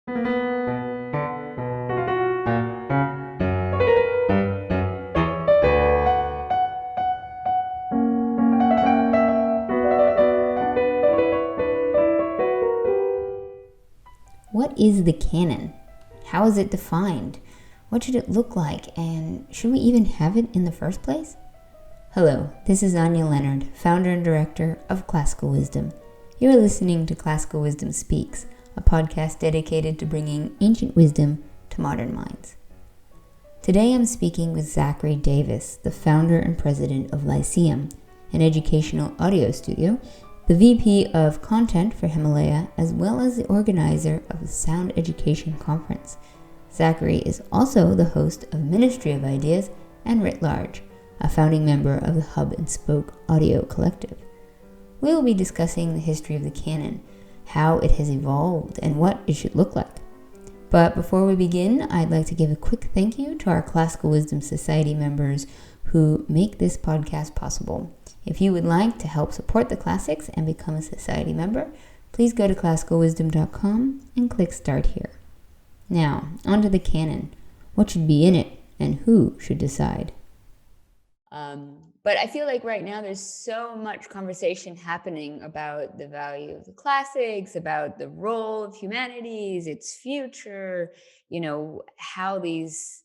What is the canon? How is it defined? What should it look like? And should we even have it in the first place? Hello, this is Anya Leonard, founder and director of Classical Wisdom. You are listening to Classical Wisdom Speaks, a podcast dedicated to bringing ancient wisdom to modern minds. Today I'm speaking with Zachary Davis, the founder and president of Lyceum, an educational audio studio, the VP of Content for Himalaya, as well as the organizer of the Sound Education Conference. Zachary is also the host of Ministry of Ideas and Writ Large, a founding member of the Hub and Spoke Audio Collective. We will be discussing the history of the canon, how it has evolved, and what it should look like. But before we begin, I'd like to give a quick thank you to our Classical Wisdom Society members who make this podcast possible. If you would like to help support the classics and become a society member, please go to classicalwisdom.com and click Start Here. Now, onto the canon. What should be in it, and who should decide? But I feel like right now there's so much conversation happening about the value of the classics, about the role of humanities, its future, how these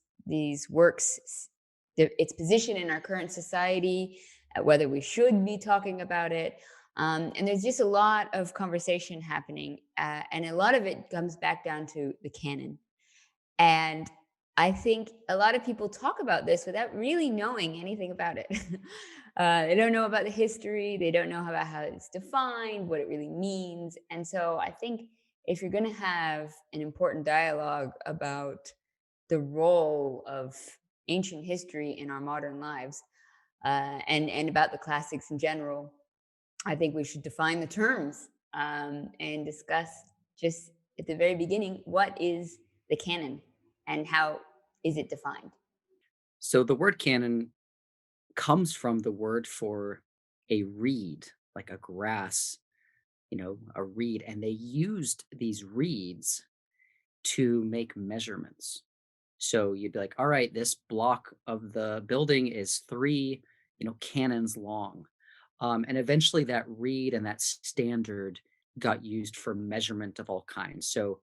works, its position in our current society, whether we should be talking about it. And there's just a lot of conversation happening. And a lot of it comes back down to the canon. And I think a lot of people talk about this without really knowing anything about it. They don't know about the history. They don't know about how it's defined, what it really means. And so I think if you're going to have an important dialogue about the role of ancient history in our modern lives, and about the classics in general, I think we should define the terms and discuss just at the very beginning, what is the canon and how is it defined? So the word canon comes from the word for a reed, like a grass, a reed. And they used these reeds to make measurements. So you'd be like, all right, this block of the building is 3, cannons long. And eventually that reed and that standard got used for measurement of all kinds. So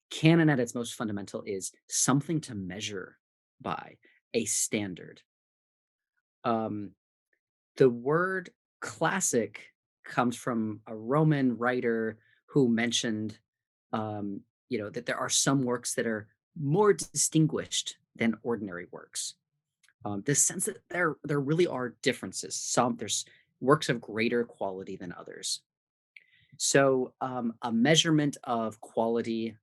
canon at its most fundamental is something to measure by, a standard. Um, the word classic comes from a Roman writer who mentioned, that there are some works that are more distinguished than ordinary works. The sense that there really are differences. There's works of greater quality than others. So a measurement of quality,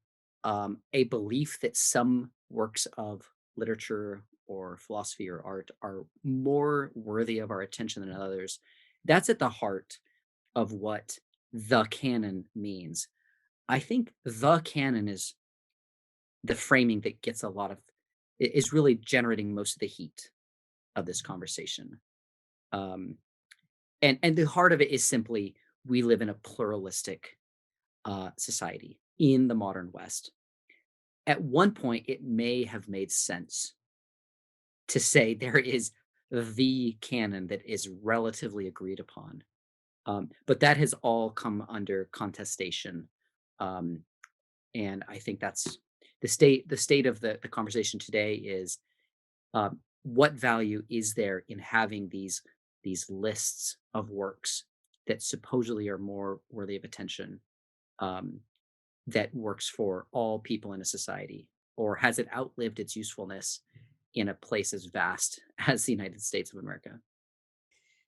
a belief that some works of literature or philosophy or art are more worthy of our attention than others. That's at the heart of what the canon means. I think the canon is the framing that gets is really generating most of the heat of this conversation. Um, and the heart of it is simply we live in a pluralistic society in the modern West. At one point, it may have made sense to say there is the canon that is relatively agreed upon. But that has all come under contestation. Um, and I think that's the state of the conversation today is what value is there in having these lists of works that supposedly are more worthy of attention, um, that works for all people in a society, or has it outlived its usefulness in a place as vast as the United States of America?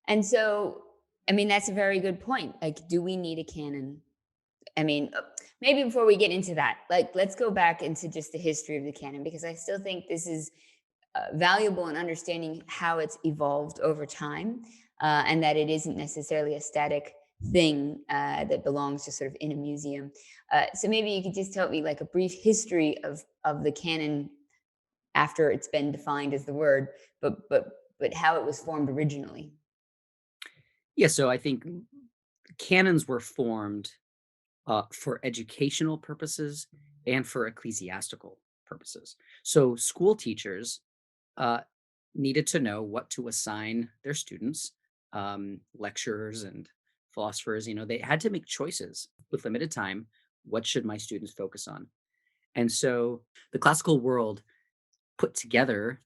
And so, I mean, that's a very good point. Like, do we need a canon? I mean, maybe before we get into that, like, let's go back into just the history of the canon, because I still think this is valuable in understanding how it's evolved over time, and that it isn't necessarily a static thing that belongs just sort of in a museum. So maybe you could just tell me like a brief history of the canon after it's been defined as the word, but how it was formed originally. Yeah, so I think canons were formed for educational purposes and for ecclesiastical purposes. So school teachers uh, needed to know what to assign their students, lecturers and philosophers. They had to make choices with limited time. What should my students focus on? And so the classical world put together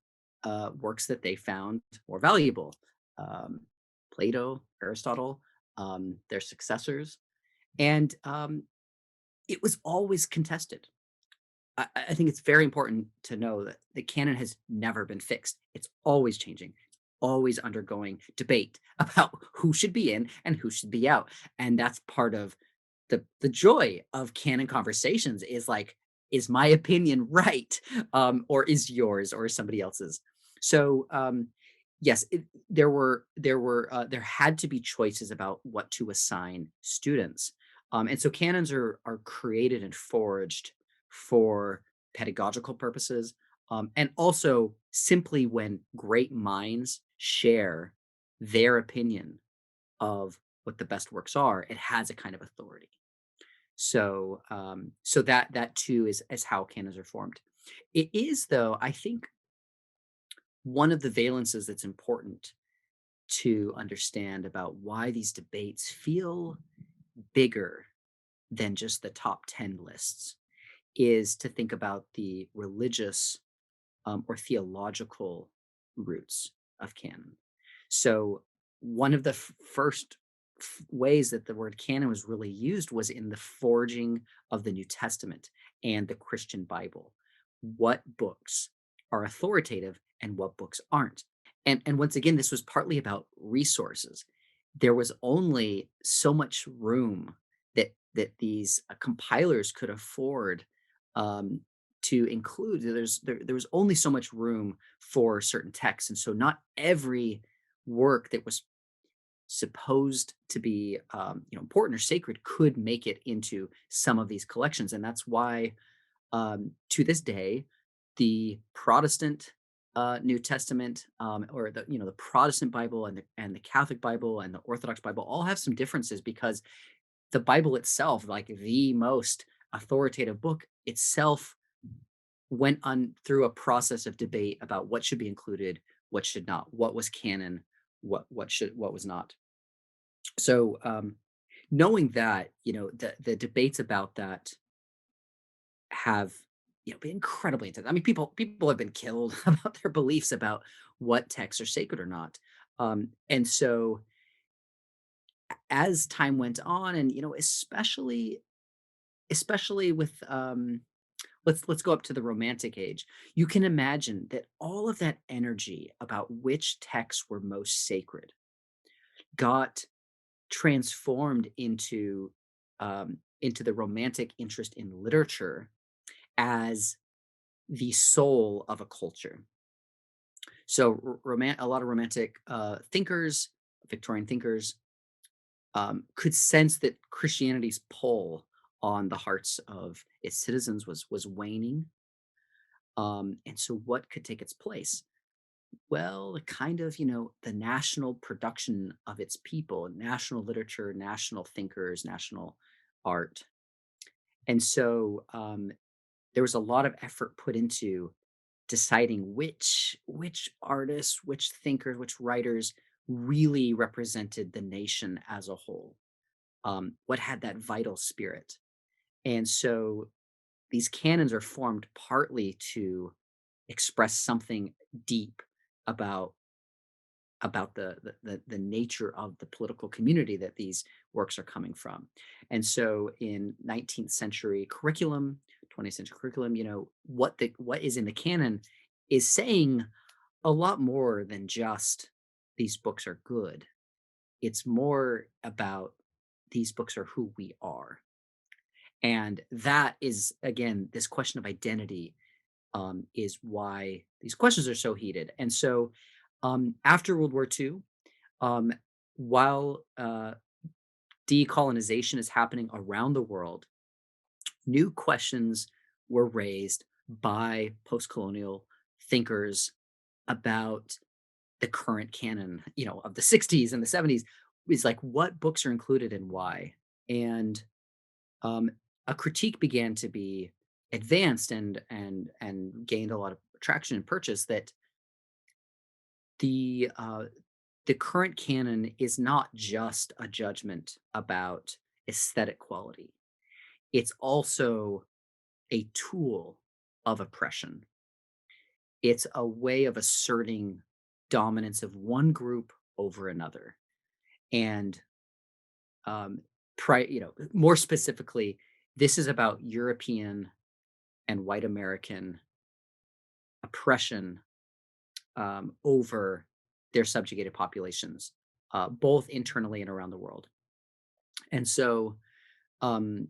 works that they found more valuable. Um, Plato, Aristotle, their successors. And it was always contested. I think it's very important to know that the canon has never been fixed. It's always changing, always undergoing debate about who should be in and who should be out. And that's part of the joy of canon conversations is like, is my opinion right? Or is yours or is somebody else's? So yes, there had to be choices about what to assign students. And so canons are created and forged for pedagogical purposes, and also simply when great minds share their opinion of what the best works are, it has a kind of authority. So that too is how canons are formed. It is, though, I think one of the valences that's important to understand about why these debates feel bigger than just the top 10 lists is to think about the religious or theological roots of canon. So, one of the first ways that the word canon was really used was in the forging of the New Testament and the Christian Bible. What books are authoritative and what books aren't? And once again, this was partly about resources. There was only so much room that these compilers could afford um, to include. There was only so much room for certain texts, and so not every work that was supposed to be important or sacred could make it into some of these collections, and that's why to this day the Protestant New Testament, or the Protestant Bible and the Catholic Bible and the Orthodox Bible all have some differences because the Bible itself, like the most authoritative book itself, went on through a process of debate about what should be included, what should not, what was canon, what was not. So knowing that, the debates about that have been incredibly intense. I mean, people have been killed about their beliefs about what texts are sacred or not. And so as time went on, and especially with let's go up to the Romantic age. You can imagine that all of that energy about which texts were most sacred got transformed into the Romantic interest in literature as the soul of a culture. So a lot of Romantic thinkers, Victorian thinkers, could sense that Christianity's pull on the hearts of its citizens was waning. And so, what could take its place? Well, kind of, the national production of its people, national literature, national thinkers, national art. And so, there was a lot of effort put into deciding which artists, which thinkers, which writers really represented the nation as a whole. What had that vital spirit? And so these canons are formed partly to express something deep about the nature of the political community that these works are coming from. And so in 19th century curriculum, 20th century curriculum, what is in the canon is saying a lot more than just these books are good. It's more about these books are who we are. And that is, again, this question of identity is why these questions are so heated. And so after World War II, um, while decolonization is happening around the world, new questions were raised by post colonial thinkers about the current canon, of the 60s and the 70s. Is like, what books are included and why? And um, a critique began to be advanced and gained a lot of traction and purchase, that the uh, the current canon is not just a judgment about aesthetic quality. It's also a tool of oppression. It's a way of asserting dominance of one group over another. And um, more specifically, this is about European and white American oppression over their subjugated populations, both internally and around the world. And so, um,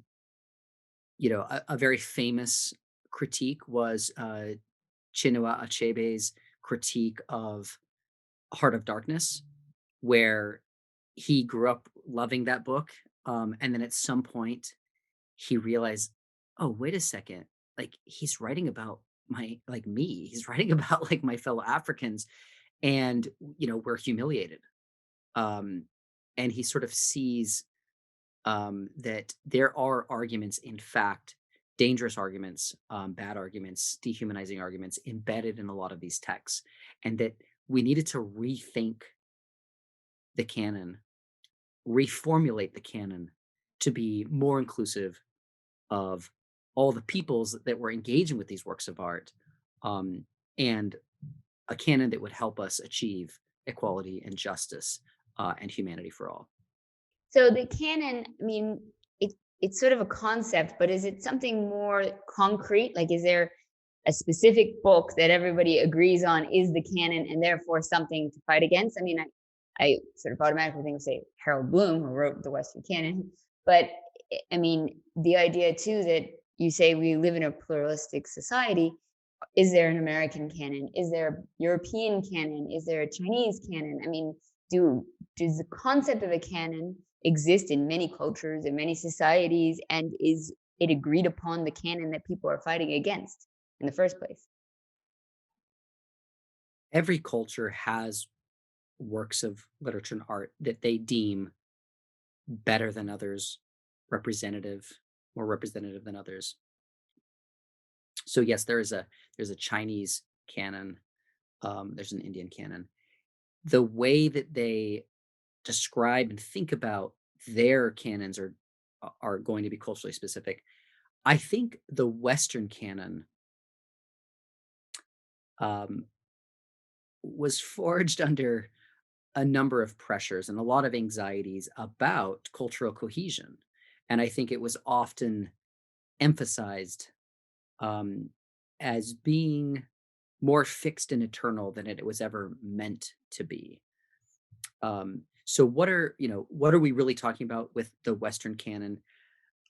a very famous critique was Chinua Achebe's critique of Heart of Darkness, where he grew up loving that book. And then at some point, he realized, oh, wait a second, like he's writing about like me. He's writing about like my fellow Africans, and we're humiliated. Um, and he sort of sees that there are arguments, in fact, dangerous arguments, bad arguments, dehumanizing arguments embedded in a lot of these texts, and that we needed to rethink the canon, reformulate the canon to be more inclusive of all the peoples that were engaging with these works of art, um, and a canon that would help us achieve equality and justice and humanity for all. So the canon, I mean, it's sort of a concept, but is it something more concrete? Like, is there a specific book that everybody agrees on is the canon and therefore something to fight against? I mean, I sort of automatically think of, say, Harold Bloom, who wrote the Western canon, but I mean, the idea too that you say we live in a pluralistic society. Is there an American canon? Is there a European canon? Is there a Chinese canon? I mean, do does the concept of a canon exist in many cultures and many societies? And is it agreed upon the canon that people are fighting against in the first place? Every culture has works of literature and art that they deem better than others, representative, more representative than others. So yes, there's a Chinese canon, there's an Indian canon. The way that they describe and think about their canons are going to be culturally specific. I think the Western canon um, was forged under a number of pressures and a lot of anxieties about cultural cohesion. And I think it was often emphasized um, as being more fixed and eternal than it was ever meant to be. So what are we really talking about with the Western canon?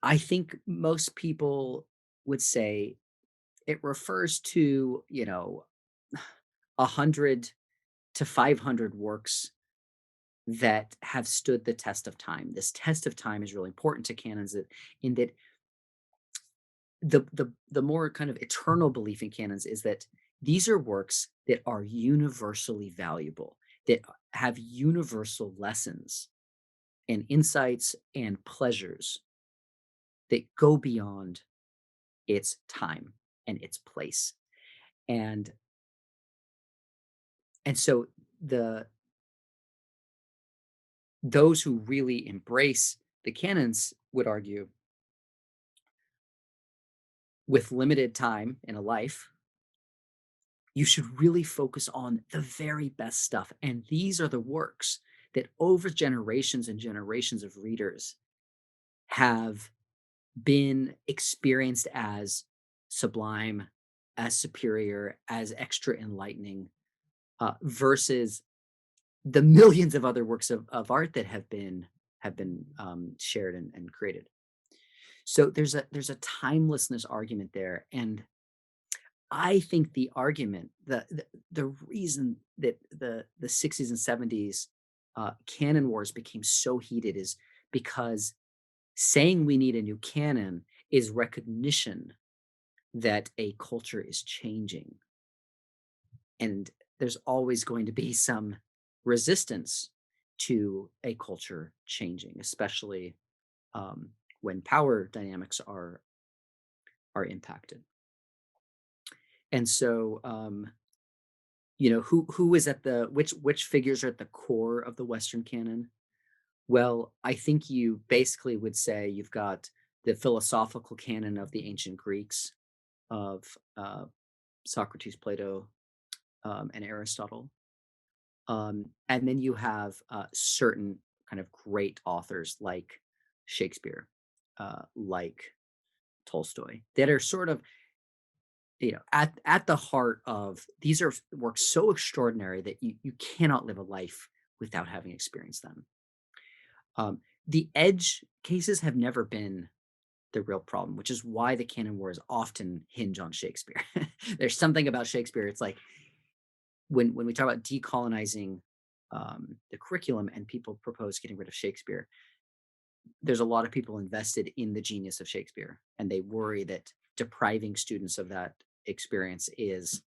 I think most people would say it refers to 100 to 500 works that have stood the test of time. This test of time is really important to canons, in that the more kind of eternal belief in canons is that these are works that are universally valuable, that have universal lessons and insights and pleasures that go beyond its time and its place. And so the those who really embrace the canons would argue, with limited time in a life, you should really focus on the very best stuff. And these are the works that over generations and generations of readers have been experienced as sublime, as superior, as extra enlightening, versus the millions of other works of art that have been shared and created. So there's a timelessness argument there, and I think the argument, the reason that the 60s and 70s canon wars became so heated is because saying we need a new canon is recognition that a culture is changing, and there's always going to be some resistance to a culture changing, especially when power dynamics are are impacted. And so, who is at the which figures are at the core of the Western canon? Well, I think you basically would say you've got the philosophical canon of the ancient Greeks, of Socrates, Plato, and Aristotle. And then you have certain kind of great authors like Shakespeare, like Tolstoy, that are sort of, at the heart of these are works so extraordinary that you cannot live a life without having experienced them. The edge cases have never been the real problem, which is why the canon wars often hinge on Shakespeare. There's something about Shakespeare. It's like when we talk about decolonizing the curriculum and people propose getting rid of Shakespeare, there's a lot of people invested in the genius of Shakespeare, and they worry that depriving students of that experience is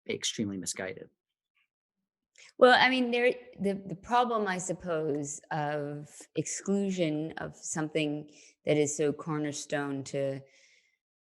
extremely misguided. Well, I mean, the problem, I suppose, of exclusion of something that is so cornerstone to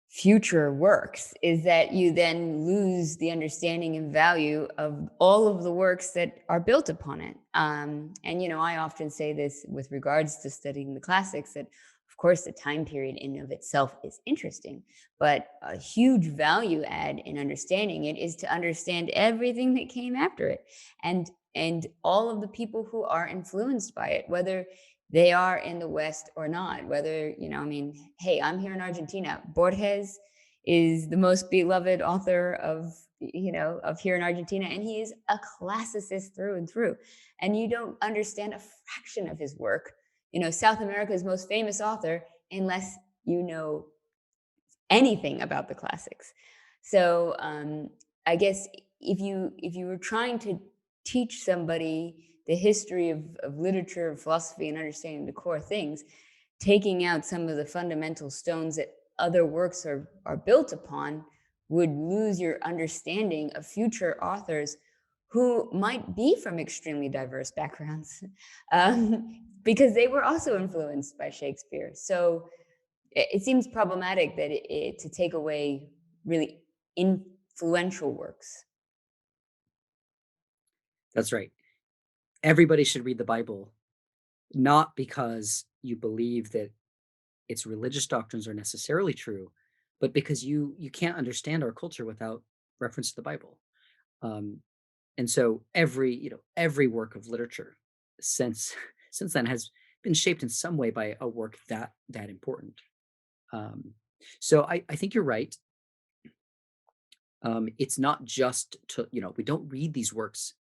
future works is that you then lose the understanding and value of all of the works that are built upon it. And I often say this with regards to studying the classics, that of course the time period in and of itself is interesting, but a huge value add in understanding it is to understand everything that came after it, and all of the people who are influenced by it, whether they are in the West or not. Whether, I mean, hey, I'm here in Argentina. Borges is the most beloved author of here in Argentina, and he is a classicist through and through. And you don't understand a fraction of his work, South America's most famous author, unless you know anything about the classics. So I guess if you were trying to teach somebody the history of literature, philosophy, and understanding the core things, taking out some of the fundamental stones that other works are built upon would lose your understanding of future authors who might be from extremely diverse backgrounds, because they were also influenced by Shakespeare. So it seems problematic that to take away really influential works. That's right. Everybody should read the Bible, not because you believe that its religious doctrines are necessarily true, but because you can't understand our culture without reference to the Bible. Um, and so every work of literature since since then has been shaped in some way by a work that important. Um, so I think you're right. It's not just to, we don't read these works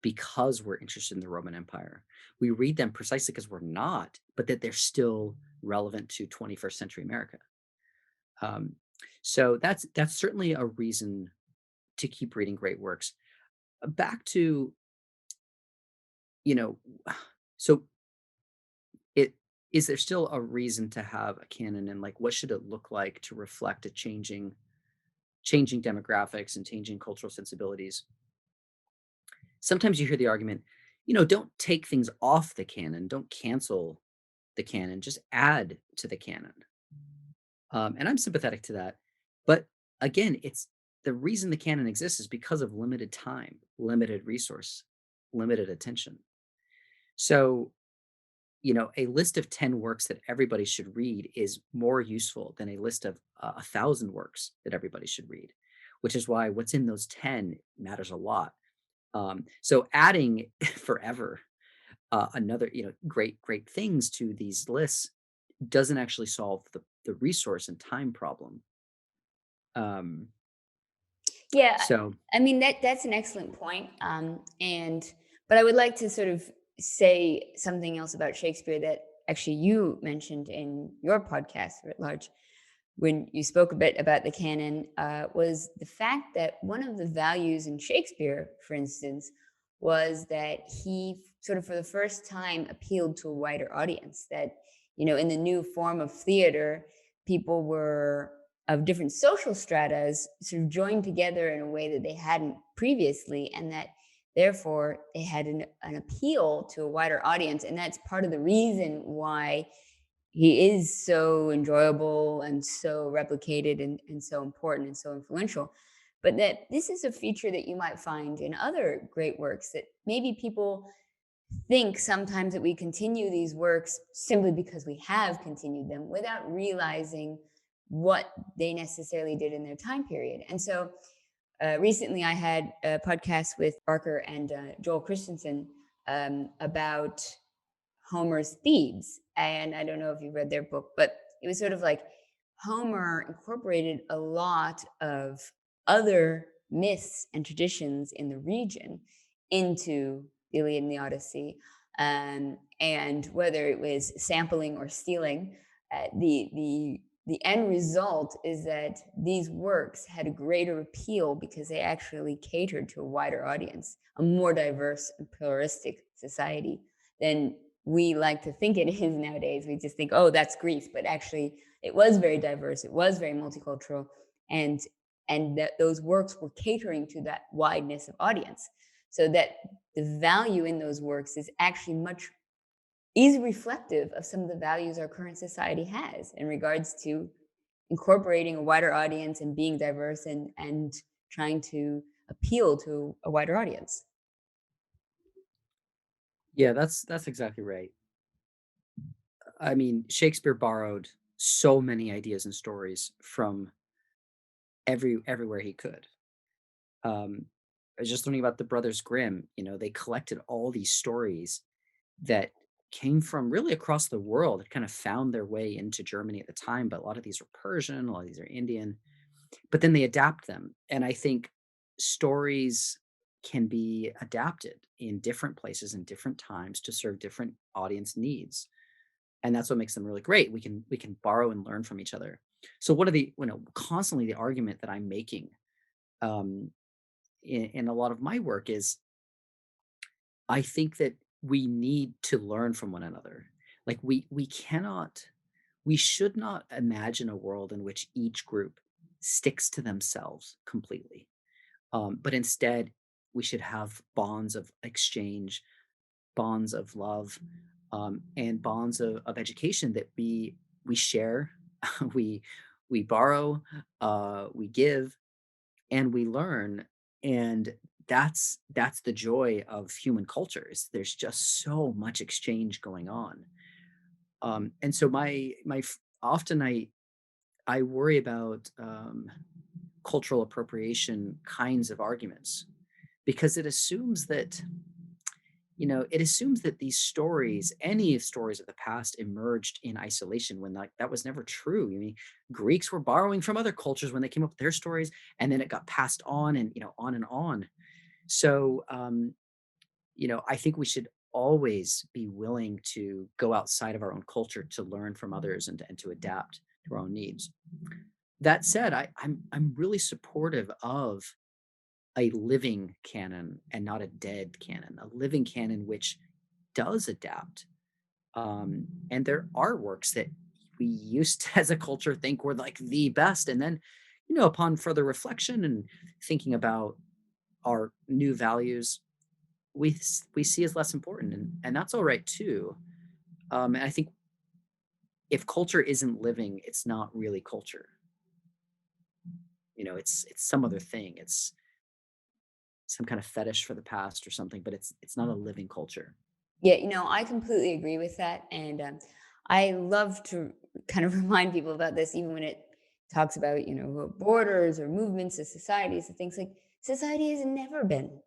because we're interested in the Roman Empire. We read them precisely because we're not, but that they're still relevant to 21st century America. Um, so that's certainly a reason to keep reading great works. Back to, you know, so it is there still a reason to have a canon, and like what should it look like to reflect a changing demographics and changing cultural sensibilities? Sometimes you hear the argument, don't take things off the canon, don't cancel the canon, just add to the canon. And I'm sympathetic to that. But again, it's the reason the canon exists is because of limited time, limited resource, limited attention. So, a list of 10 works that everybody should read is more useful than a list of 1,000 works that everybody should read, which is why what's in those 10 matters a lot. So adding forever another, great things to these lists doesn't actually solve the resource and time problem. Um, Yeah, so I mean that's an excellent point. But I would like to sort of say something else about Shakespeare that actually you mentioned in your podcast at large when you spoke a bit about the canon, was the fact that one of the values in Shakespeare, for instance, was that he sort of for the first time appealed to a wider audience. That, in the new form of theater, people were of different social stratas sort of joined together in a way that they hadn't previously, and that therefore they had an appeal to a wider audience. And that's part of the reason why he is so enjoyable and so replicated and so important and so influential. But that this is a feature that you might find in other great works, that maybe people think sometimes that we continue these works simply because we have continued them without realizing what they necessarily did in their time period. And so recently I had a podcast with Barker and Joel Christensen about Homer's Thebes. And I don't know if you read their book, but it was sort of like Homer incorporated a lot of other myths and traditions in the region into the Iliad and the Odyssey. And whether it was sampling or stealing, the end result is that these works had a greater appeal because they actually catered to a wider audience, a more diverse and pluralistic society than we like to think it is nowadays. We just think, oh, that's Greece, but actually, it was very diverse. It was very multicultural, and that those works were catering to that wideness of audience, so that the value in those works is actually much is reflective of some of the values our current society has in regards to incorporating a wider audience and being diverse and trying to appeal to a wider audience. Yeah, that's exactly right. I mean, Shakespeare borrowed so many ideas and stories from everywhere he could. Um, I was just learning about the Brothers Grimm. They collected all these stories that came from really across the world. It kind of found their way into Germany at the time, but a lot of these are Persian, a lot of these are Indian, but then they adapt them. And I think stories can be adapted in different places and different times to serve different audience needs. And that's what makes them really great. We can borrow and learn from each other. So one of the constantly the argument that I'm making um, in a lot of my work is I think that we need to learn from one another. Like we should not imagine a world in which each group sticks to themselves completely. But instead, we should have bonds of exchange, bonds of love, and bonds of education that we share, we we borrow, we give, and we learn. And that's the joy of human cultures. There's just so much exchange going on. And so often I worry about cultural appropriation kinds of arguments because it assumes that these stories, any stories of the past, emerged in isolation when that was never true. I mean, Greeks were borrowing from other cultures when they came up with their stories, and then it got passed on and on and on. So I think we should always be willing to go outside of our own culture to learn from others and to adapt to our own needs. That said, I'm really supportive of a living canon and not a dead canon, a living canon which does adapt. And there are works that we used to, as a culture, think were like the best. And then, upon further reflection and thinking about our new values, we see as less important. And that's all right too. And I think if culture isn't living, it's not really culture. It's some other thing. It's some kind of fetish for the past or something, but it's not a living culture. Yeah, I completely agree with that. And I love to kind of remind people about this, even when it talks about, borders or movements of societies and things like society has never been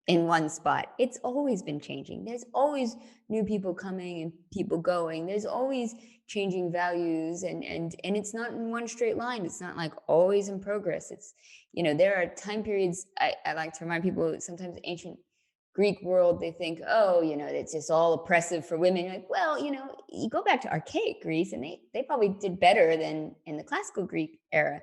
in one spot. It's always been changing. There's always new people coming and people going. There's always changing values and it's not in one straight line. It's not like always in progress. It's, there are time periods I like to remind people sometimes ancient Greek world, they think, oh, it's just all oppressive for women. You're like, well, you go back to archaic Greece and they probably did better than in the classical Greek era.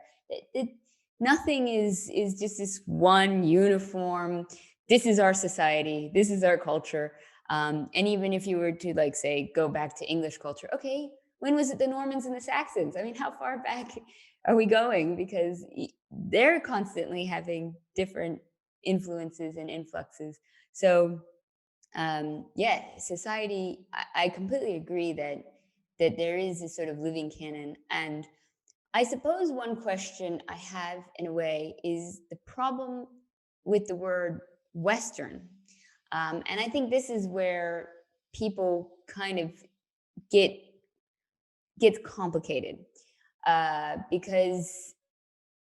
Nothing is just this one uniform, this is our society, this is our culture. And even if you were to like say go back to English culture, okay, when was it the Normans and the Saxons? I mean, how far back are we going? Because they're constantly having different influences and influxes. So yeah, society. I completely agree that that there is a sort of living canon. And I suppose one question I have in a way is the problem with the word Western. And I think this is where people kind of get gets complicated because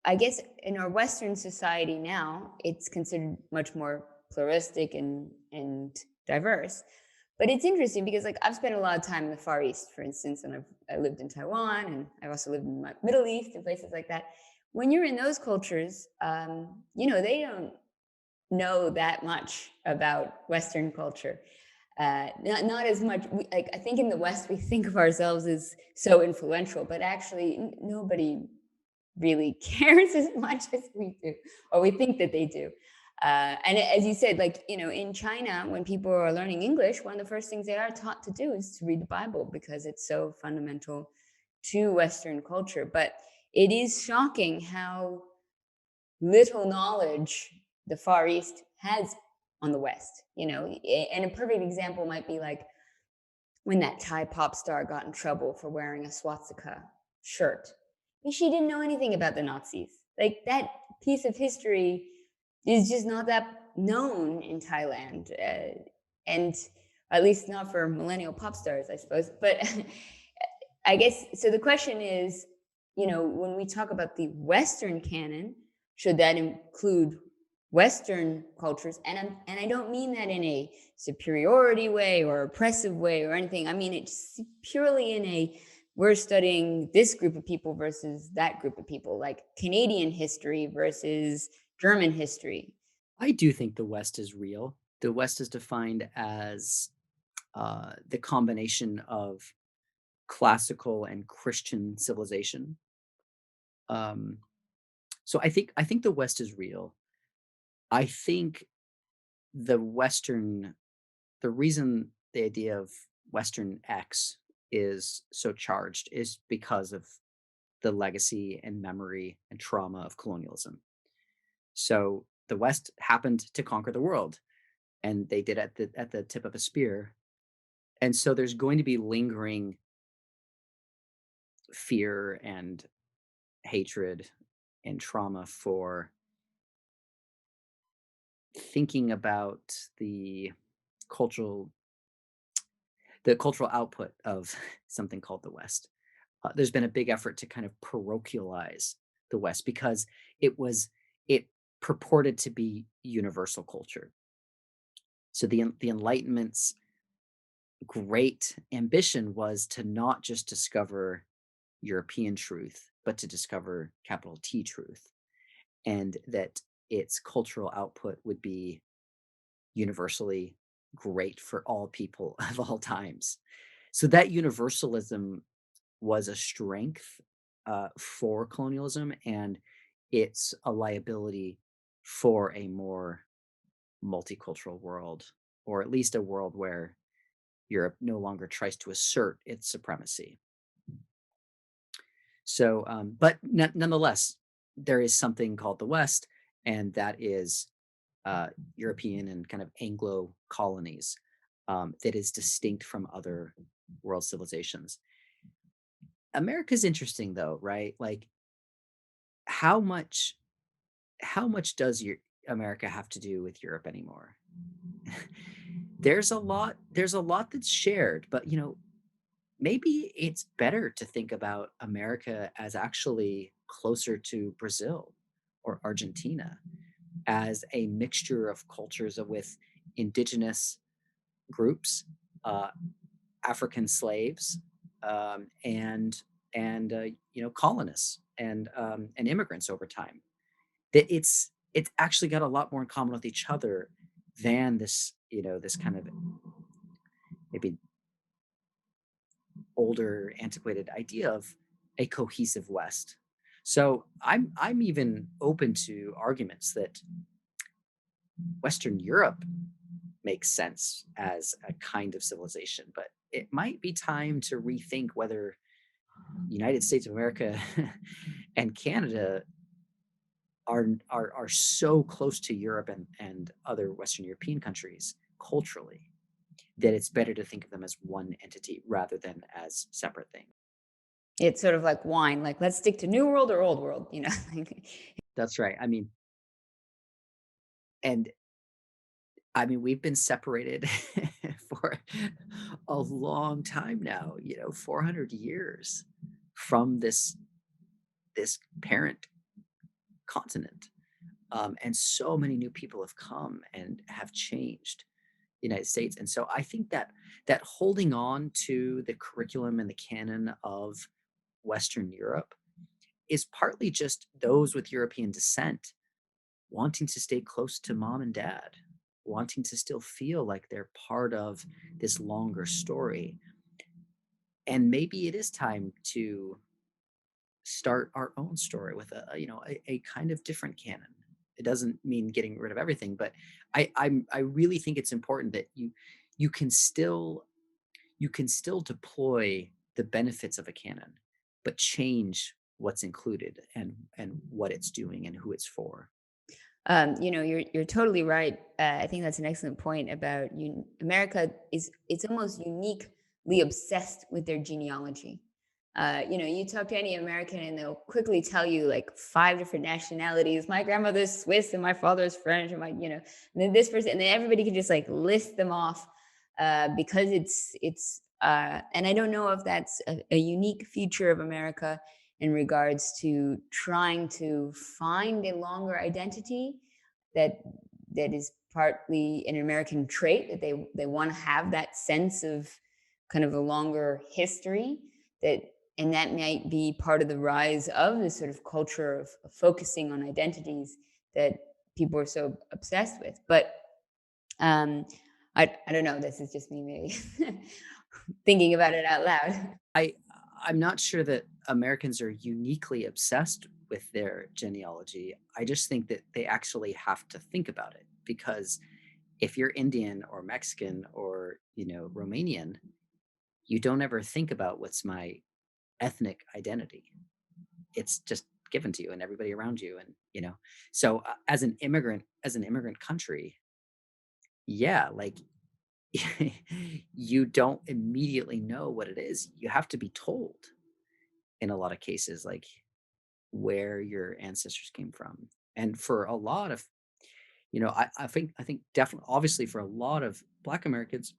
I guess in our Western society now, it's considered much more pluralistic and diverse. But it's interesting because, like, I've spent a lot of time in the Far East, for instance, and I lived in Taiwan, and I've also lived in the Middle East and places like that. When you're in those cultures, they don't know that much about Western culture. Not as much. Like, I think in the West, we think of ourselves as so influential, but actually, nobody really cares as much as we do, or we think that they do. And as you said, like, in China, when people are learning English, one of the first things they are taught to do is to read the Bible because it's so fundamental to Western culture. But it is shocking how little knowledge the Far East has on the West. And a perfect example might be like when that Thai pop star got in trouble for wearing a swastika shirt. She didn't know anything about the Nazis. Like, that piece of history is just not that known in Thailand, and at least not for millennial pop stars, I suppose. But I guess so. The question is, when we talk about the Western canon, should that include Western cultures? And I don't mean that in a superiority way or oppressive way or anything. I mean it's purely in a, we're studying this group of people versus that group of people, like Canadian history versus German history. I do think the West is real. The West is defined as the combination of classical and Christian civilization. Um, so I think the West is real. I think the Western the reason the idea of Western X is so charged is because of the legacy and memory and trauma of colonialism. So the West happened to conquer the world, and they did at the tip of a spear. And so there's going to be lingering fear and hatred and trauma for thinking about cultural the cultural output of something called the West. There's been a big effort to kind of parochialize the West because it purported to be universal culture. So the Enlightenment's great ambition was to not just discover European truth, but to discover capital T truth, and that its cultural output would be universally great for all people of all times. So that universalism was a strength for colonialism, and it's a liability for a more multicultural world, or at least a world where Europe no longer tries to assert its supremacy. So, but nonetheless, there is something called the West, and that is European and kind of Anglo colonies that is distinct from other world civilizations. America's interesting though, right? Like how much how much does your America have to do with Europe anymore? There's a lot that's shared, but maybe it's better to think about America as actually closer to Brazil or Argentina, as a mixture of cultures with indigenous groups, uh, African slaves, and colonists and immigrants over time. That it's actually got a lot more in common with each other than this kind of maybe older, antiquated idea of a cohesive West. So I'm even open to arguments that Western Europe makes sense as a kind of civilization, but it might be time to rethink whether United States of America and Canada are so close to Europe and other Western European countries culturally. that it's better to think of them as one entity rather than as separate things. It's sort of like wine, like, let's stick to New World or Old World, like That's right. And we've been separated for a long time now, 400 years from this parent continent. And so many new people have come and have changed the United States. And so I think that holding on to the curriculum and the canon of Western Europe is partly just those with European descent wanting to stay close to mom and dad, wanting to still feel like they're part of this longer story. And maybe it is time to start our own story with a kind of different canon. It doesn't mean getting rid of everything, but I really think it's important that you can still deploy the benefits of a canon, but change what's included and what it's doing and who it's for. You're totally right. I think that's an excellent point about America is it's almost uniquely obsessed with their genealogy. You talk to any American and they'll quickly tell you like five different nationalities. My grandmother's Swiss and my father's French, and and then this person, and then everybody can just like list them off because it's. And I don't know if that's a unique feature of America in regards to trying to find a longer identity that that is partly an American trait that they want to have that sense of kind of a longer history that and that might be part of the rise of this sort of culture of focusing on identities that people are so obsessed with. But um, I don't know. This is just me maybe thinking about it out loud. I I'm not sure that Americans are uniquely obsessed with their genealogy. I just think that they actually have to think about it because if you're Indian or Mexican or, Romanian, you don't ever think about what's my ethnic identity. It's just given to you and everybody around you and, so as an immigrant country, yeah, like you don't immediately know what it is. You have to be told in a lot of cases, like where your ancestors came from. And for a lot of, I think definitely, obviously, for a lot of Black Americans,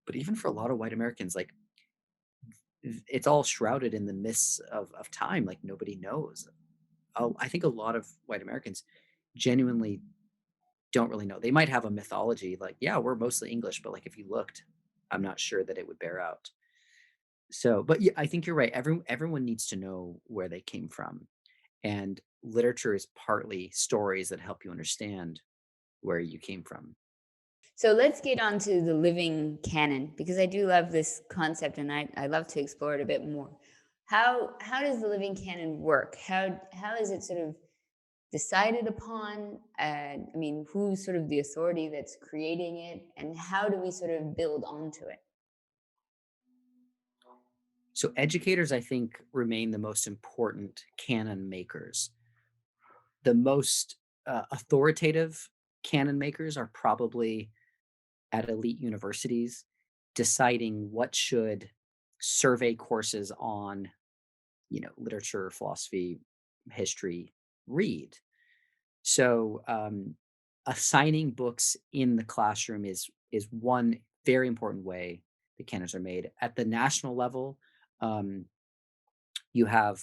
but even for a lot of white Americans, like it's all shrouded in the mists of time. Like nobody knows. I think a lot of white Americans genuinely don't really know. They might have a mythology, like, yeah, we're mostly English, but like if you looked, I'm not sure that it would bear out. So, but yeah, I think you're right. Everyone needs to know where they came from. And literature is partly stories that help you understand where you came from. So let's get on to the living canon because I do love this concept and I love to explore it a bit more. How does the living canon work? How is it sort of decided upon? I mean, who's sort of the authority that's creating it, and how do we sort of build onto it? So, educators, I think, remain the most important canon makers. The most authoritative canon makers are probably at elite universities deciding what should survey courses on, literature, philosophy, history read. So, assigning books in the classroom is one very important way the canons are made. At the national level, um, you have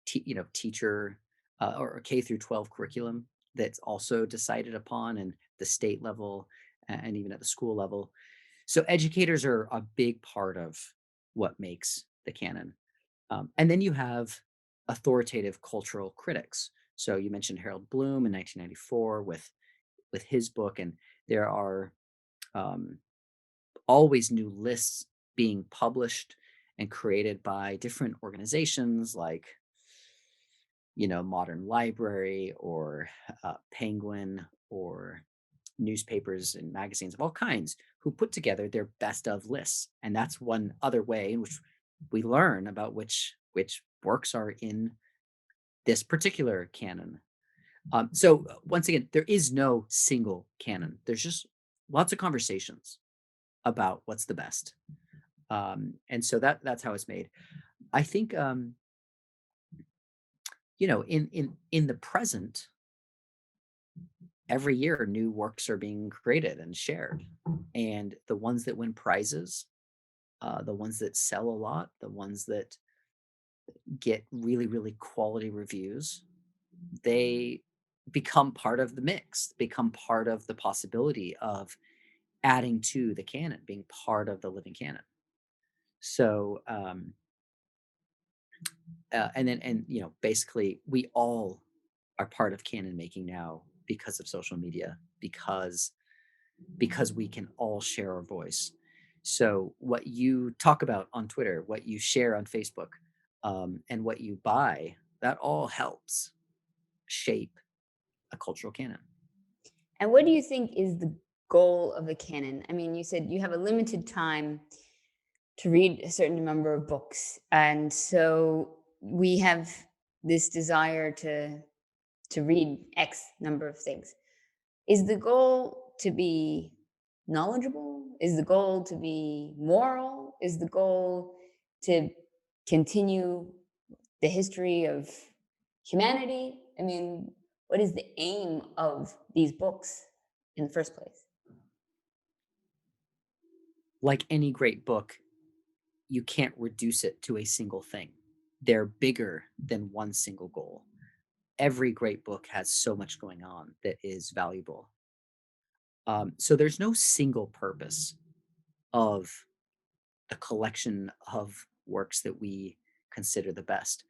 teacher or K through 12 curriculum that's also decided upon, and the state level and even at the school level. So educators are a big part of what makes the canon. And then you have authoritative cultural critics. So you mentioned Harold Bloom in 1994 with his book, and there are um, always new lists being published and created by different organizations like Modern Library or Penguin or newspapers and magazines of all kinds who put together their best of lists. And that's one other way in which we learn about which works are in this particular canon. So once again, there is no single canon. There's just lots of conversations about what's the best. And so that's how it's made. I think in the present, every year new works are being created and shared, and the ones that win prizes, the ones that sell a lot, the ones that get really really quality reviews, they become part of the mix, become part of the possibility of adding to the canon, being part of the living canon. So basically we all are part of canon making now because of social media, because we can all share our voice. So what you talk about on Twitter, what you share on Facebook, and what you buy, that all helps shape a cultural canon. And what do you think is the goal of the canon? I mean, you said you have a limited time to read a certain number of books, and so we have this desire to read X number of things. Is the goal to be knowledgeable? Is the goal to be moral? Is the goal to continue the history of humanity? I mean, what is the aim of these books in the first place? Like any great book, you can't reduce it to a single thing. They're bigger than one single goal. Every great book has so much going on that is valuable. So there's no single purpose of the collection of works that we consider the best.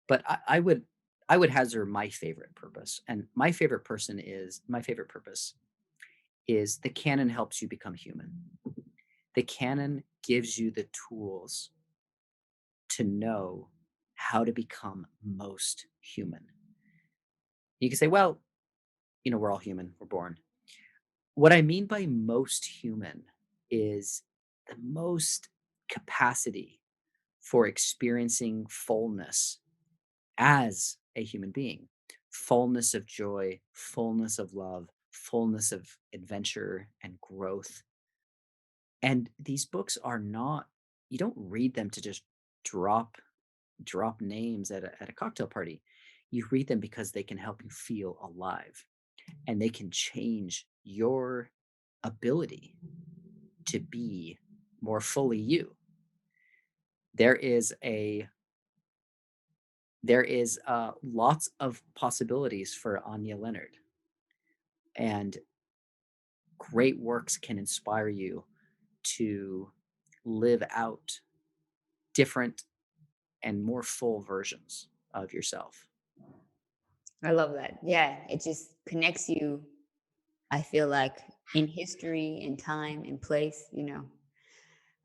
But I would hazard my favorite purpose, and my favorite purpose is the canon helps you become human. The canon gives you the tools to know how to become most human. You can say, well, we're all human, we're born. What I mean by most human is the most capacity for experiencing fullness as a human being, fullness of joy, fullness of love, fullness of adventure and growth. And these books are not, you don't read them to just drop names at a cocktail party. You read them because they can help you feel alive, and they can change your ability to be more fully you. There is lots of possibilities for Anya Leonard, and great works can inspire you to live out different and more full versions of yourself. I love that. Yeah, it just connects you, I feel like, in history, in time, in place,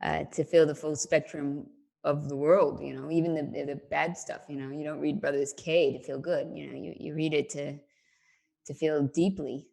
to feel the full spectrum of the world, even the bad stuff, you don't read Brothers K to feel good, you read it to feel deeply.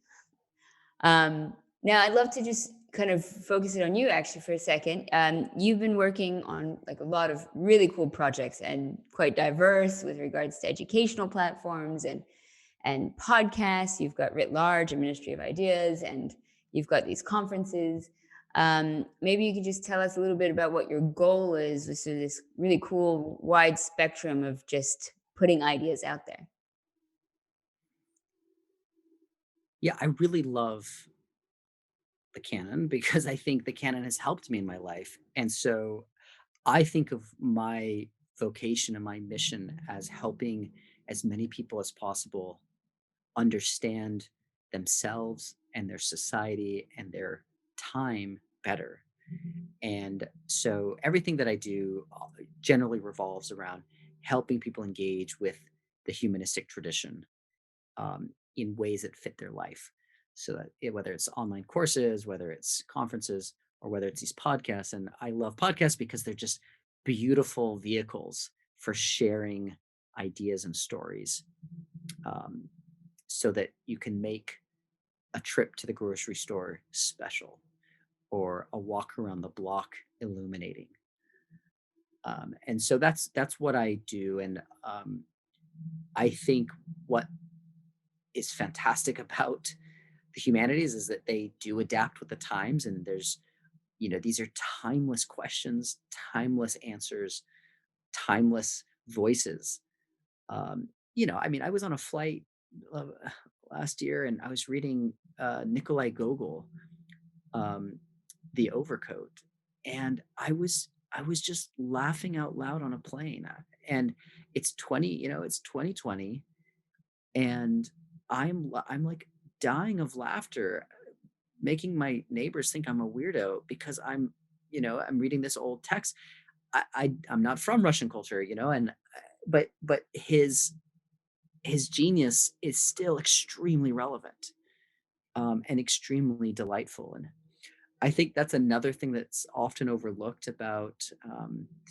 Now I'd love to just kind of focus it on you actually for a second. You've been working on like a lot of really cool projects and quite diverse with regards to educational platforms and podcasts. You've got Writ Large, a Ministry of Ideas, and you've got these conferences. Maybe you could just tell us a little bit about what your goal is with sort of this really cool wide spectrum of just putting ideas out there. Yeah, I really love the canon because I think the canon has helped me in my life. And so I think of my vocation and my mission as helping as many people as possible understand themselves and their society and their time better. And so everything that I do generally revolves around helping people engage with the humanistic tradition, in ways that fit their life. So that whether it's online courses, whether it's conferences, or whether it's these podcasts. And I love podcasts because they're just beautiful vehicles for sharing ideas and stories, um, so that you can make a trip to the grocery store special, or a walk around the block illuminating. And so that's what I do. And I think what is fantastic about the humanities is that they do adapt with the times, and there's these are timeless questions, timeless answers, timeless voices. I was on a flight uh, last year, and I was reading Nikolai Gogol, um, The Overcoat, and I was just laughing out loud on a plane. And it's 2020, and I'm like dying of laughter, making my neighbors think I'm a weirdo because I'm reading this old text. I'm not from Russian culture, and but his genius is still extremely relevant, and extremely delightful. And I think that's another thing that's often overlooked about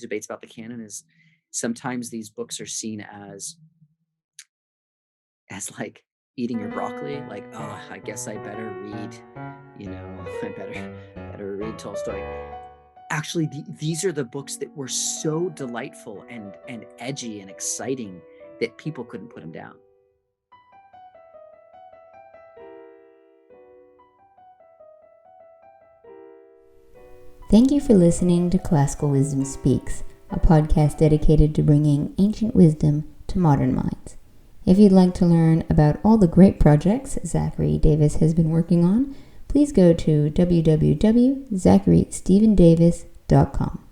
debates about the canon is sometimes these books are seen as like eating your broccoli, like, oh, I guess I better read, I better read Tolstoy. Actually, these are the books that were so delightful and edgy and exciting that people couldn't put them down. Thank you for listening to Classical Wisdom Speaks, a podcast dedicated to bringing ancient wisdom to modern minds. If you'd like to learn about all the great projects Zachary Davis has been working on, please go to www.zacharystephendavis.com.